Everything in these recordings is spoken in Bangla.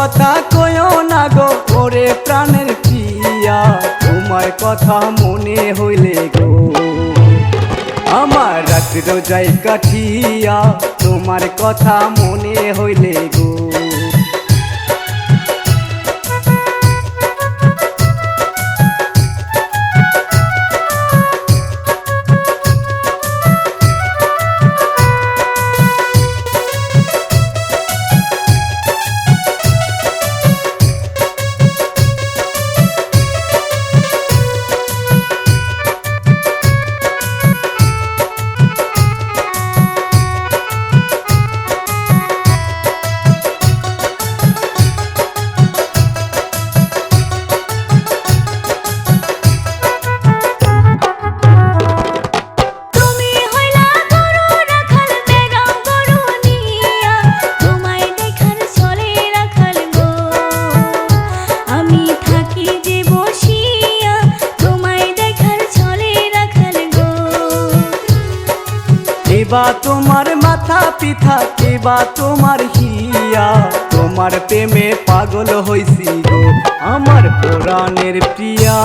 কথা কইও না গো ওরে প্রাণের প্রিয়া, তোমার কথা মনে হইলে গো আমার রাত্র যাই কাঠিয়া, তোমার কথা মনে হইলে গো। কেবা তোমার মাথা পিঠা, কেবা তোমার হিয়া, তোমার প্রেমে পাগল হইছি গো আমার পুরাণের প্রিয়া,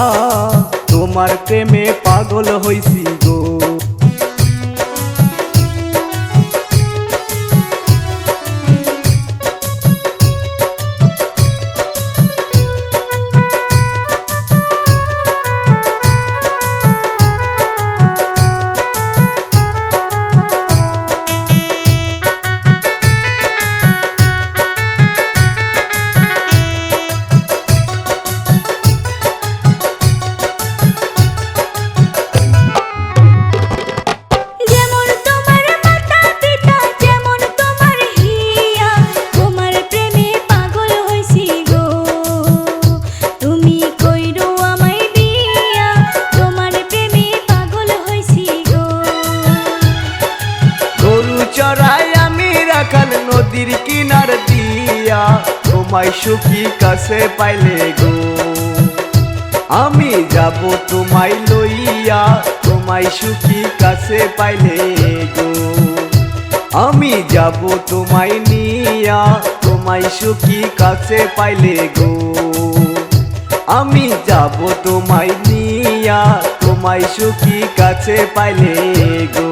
তোমার প্রেমে পাগল হইছি গো। চড়াই আমি রাখাল নদীর কিনার দিয়া, তোমায় সুখী কাছে পাইলে গো আমি যাব তোমায় লইয়া, তোমায় সুখী কাছে পাইলে গো আমি যাব তোমায় নিয়া, তোমায় সুখী কাছে পাইলে গো আমি যাব তোমায় নিয়া, তোমায় সুখী কাছে পাইলে গো।